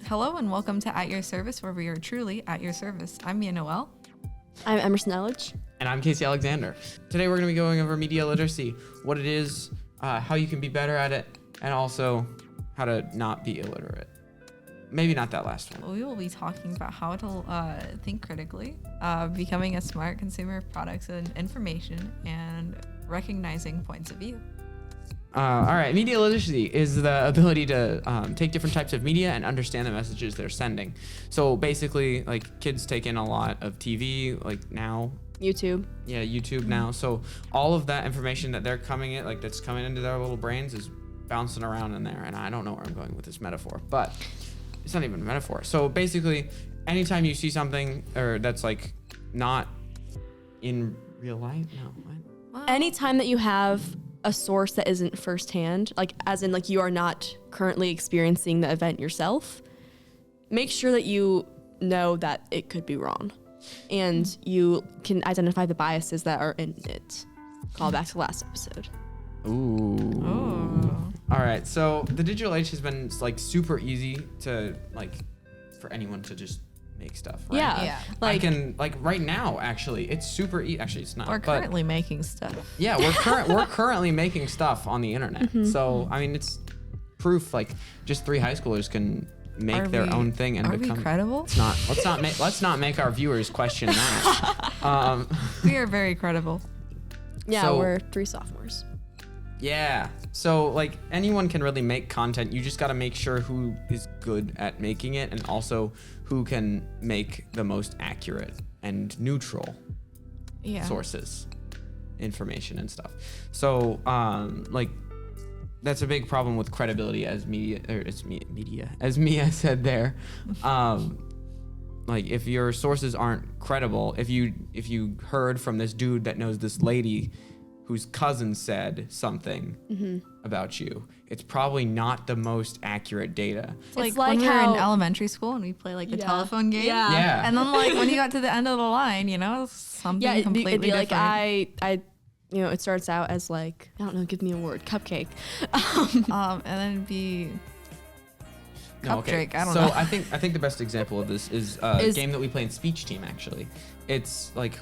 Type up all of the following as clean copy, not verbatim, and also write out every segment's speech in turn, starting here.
Hello and welcome to At Your Service, where we are truly at your service. I'm Mia Noel. I'm Emerson Elledge. And I'm Casey Alexander. Today we're going to be going over media literacy, what it is, how you can be better at it, and also how to not be illiterate. Maybe not that last one. We will be talking about how to think critically, becoming a smart consumer of products and information, and recognizing points of view. All right, media literacy is the ability to take different types of media and understand the messages they're sending. So basically, like, kids take in a lot of TV, like now. YouTube. Yeah, YouTube now. So all of that information that they're coming in, like that's coming into their little brains, is bouncing around in there. And I don't know where I'm going with this metaphor, but it's not even a metaphor. So basically, anytime you see something or that's like not in real life, Anytime that you have a source that isn't firsthand, like as in like you are not currently experiencing the event yourself, make sure that you know that it could be wrong and you can identify the biases that are in it. Call back to last episode. Ooh. Oh. All right. So the digital age has been like super easy to like for anyone to just make stuff. Right? Yeah. I can like right now. Actually, it's super. Actually, it's not. We're but currently making stuff. yeah, we're currently making stuff on the internet. So I mean, it's proof. Like just 3 high schoolers can make their own thing and become. Are we credible? It's not. Let's not make our viewers question that. We are very credible. Yeah, So- we're 3 sophomores. Yeah. So like anyone can really make content. You just got to make sure who is good at making it and also who can make the most accurate and neutral sources, information and stuff. So like that's a big problem with credibility as media, or media, as Mia said there. Like if your sources aren't credible, if you heard from this dude that knows this lady whose cousin said something about you, it's probably not the most accurate data. It's like like when we were how- in elementary school and we play like the Yeah. telephone game. Yeah. Yeah. And then like when you got to the end of the line, you know, something Yeah, it'd completely be like different. I it starts out as like, I don't know, give me a word, cupcake. And then it'd be Cupcake, I don't so know. I think the best example of this is a game that we play in speech team. Actually, it's like,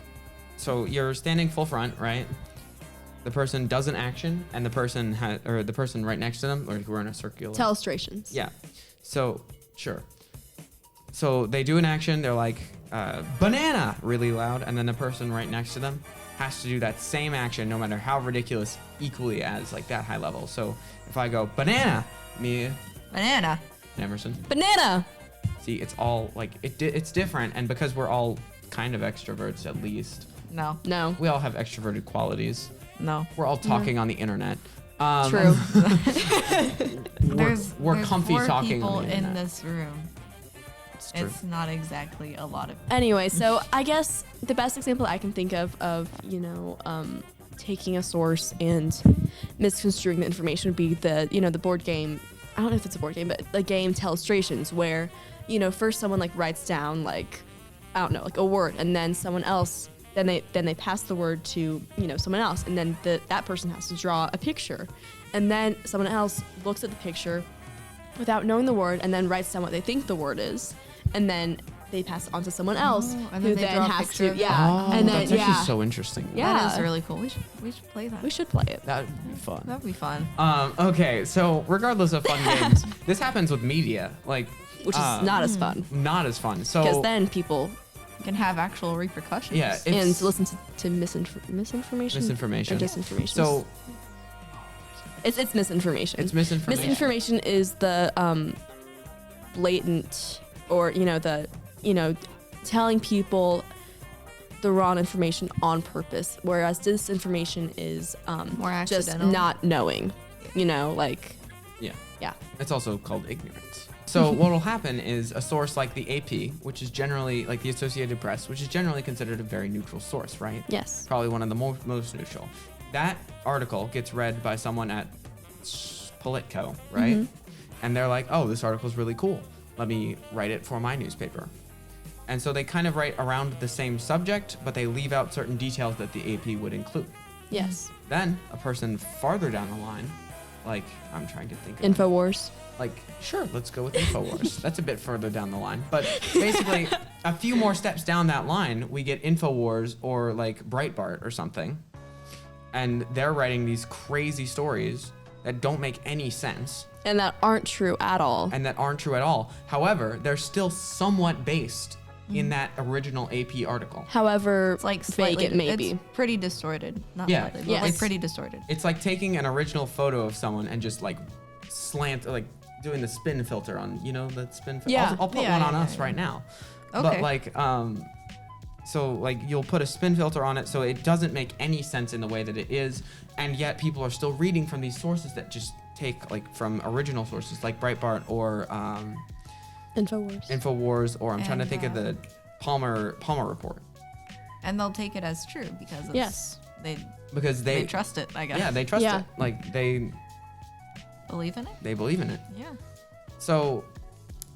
so you're standing full front, right? The person does an action, and the person the person right next to them, or we're in a circular. Telestrations. Yeah. So sure. So they do an action. They're like banana really loud, and then the person right next to them has to do that same action, no matter how ridiculous, equally as like that high level. So if I go banana, Mia, banana. Emerson. Banana. See, it's all like it's different, and because we're all kind of extroverts, at least No. we all have extroverted qualities. No. We're all talking on the internet. True. We're comfy 4 talking people on the in internet. this room. It's true. It's not exactly a lot of. Anyway, so I guess the best example I can think of taking a source and misconstruing the information would be the board game. I don't know if it's a board game, but the game Telestrations, where first someone like writes down like, I don't know, like a word, and then someone else then they pass the word to someone else, and then that person has to draw a picture, and then someone else looks at the picture without knowing the word and then writes down what they think the word is, and then they pass it on to someone else and who then they then draw a has picture to of and then that's actually so interesting. Yeah. That is really cool. We should play that. we should play it. That would be fun. That'd be fun. Okay, so regardless of fun games, this happens with media, like Which is not as fun, not as fun. So because then people Can have actual repercussions. yeah, and it's to listen to misinformation misinformation. or disinformation. So it's misinformation. it's misinformation. Misinformation is the blatant, or telling people the wrong information on purpose, whereas disinformation is More just accidental. not knowing. Like Yeah. yeah. It's also called ignorance. So what will happen is a source like the AP, which is generally like the Associated Press, which is generally considered a very neutral source, right? Yes. Probably one of the most neutral. That article gets read by someone at Politico, right? And they're like, oh, this article is really cool. Let me write it for my newspaper. And so they kind of write around the same subject, but they leave out certain details that the AP would include. Yes. Then a person farther down the line like I'm trying to think of Infowars. like sure, let's go with Infowars. That's a bit further down the line. But basically a few more steps down that line, we get Infowars or like Breitbart or something. And they're writing these crazy stories that don't make any sense And that aren't true at all. and that aren't true at all. However, they're still somewhat based in that original AP article. However, It's like fake slightly, it maybe. It's pretty distorted. Not Yeah. slightly, but Yes. like pretty distorted. It's like taking an original photo of someone and just like like doing the spin filter on, you know, the spin filter. Yeah. I'll put Yeah, one on yeah, us yeah. right now. But Okay. like, so like you'll put a spin filter on it so it doesn't make any sense in the way that it is. And yet people are still reading from these sources that just take like from original sources like Breitbart or Infowars. Infowars or I'm trying to And, think of the Palmer report And they'll take it as true because it's, Yes. because they trust it, I guess. yeah, they trust Yeah. it. Like they Believe in it? believe in it. Yeah. So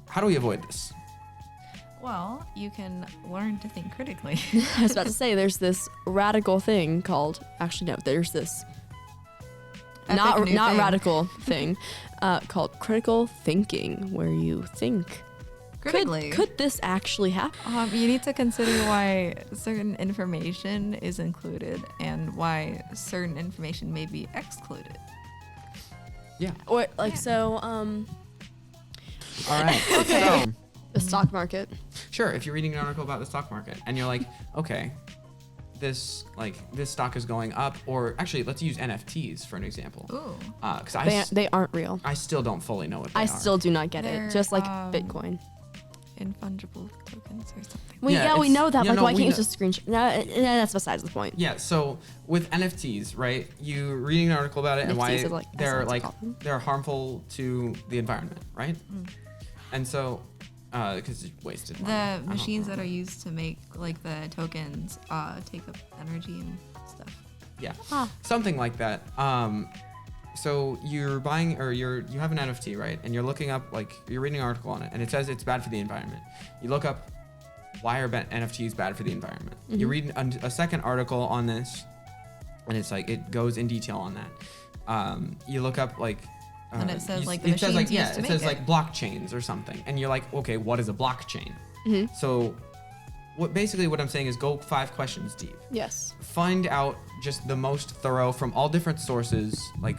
how do we avoid this? Well, you can learn to think critically. I was about to say, there's this radical thing called. Actually, no. There's this not Epic new thing. radical thing called critical thinking, where you think. Critically. Could this actually happen? You need to consider why certain information is included and why certain information may be excluded. Yeah. Or like Yeah. so. All right. So, The stock market. sure, if you're reading an article about the stock market and you're like, okay, this stock is going up, or actually, let's use NFTs for an example. Ooh. Because They aren't real. I still don't fully know what they I are. still do not get They're, it. Just like um, Bitcoin. Infungible tokens or something. We Yeah, we it's- know that. yeah, Like, no, why we can't you know- just screenshot? No, that's besides the point. Yeah. So with NFTs, right? You reading an article about it and why NFTs are like- that's they're what like it's called. they're harmful to the environment, right? Mm. And so, because it's wasted. money. I The don't machines know. that are used to make like the tokens take up energy and stuff. Yeah. Huh. Something like that. So you're buying or you have an NFT, right? And you're looking up like you're reading an article on it, and it says it's bad for the environment. You look up why are NFTs bad for the environment. You read a second article on this, and it's like it goes in detail on that. You look up like. And it says, like, the it says like machines used to it says make like blockchains or something, and you're like, okay, what is a blockchain? Mhm. So, what I'm saying is go 5 questions deep. Yes. Find out just the most thorough from all different sources, like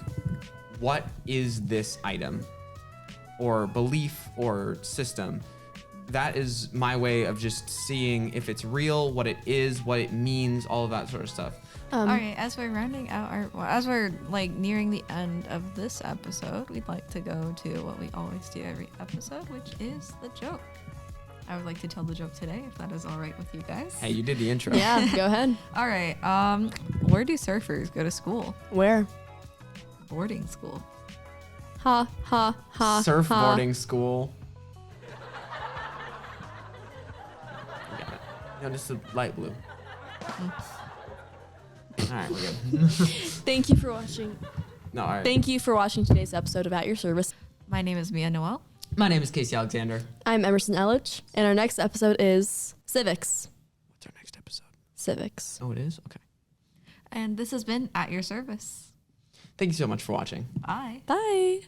what is this item or belief or system. That is my way of just seeing if it's real, what it is, what it means, all of that sort of stuff. All right, as we're rounding out as we're like nearing the end of this episode, we'd like to go to what we always do every episode, which is the joke. I would like to tell the joke today, if that is all right with you guys. Hey, you did the intro. Yeah. Go ahead. All right. Where do surfers go to school? Where? Boarding school. Ha ha ha. Surfboarding school. You got it. No, just the light blue. All right, we're good. Thank you for watching. No, all right. Thank you for watching today's episode of At Your Service. My name is Mia Noel. My name is Casey Alexander. I'm Emerson Ellich, and our next episode is civics. What's our next episode? Civics. Oh, it is? Okay. And this has been At Your Service. Thank you so much for watching. Bye. Bye.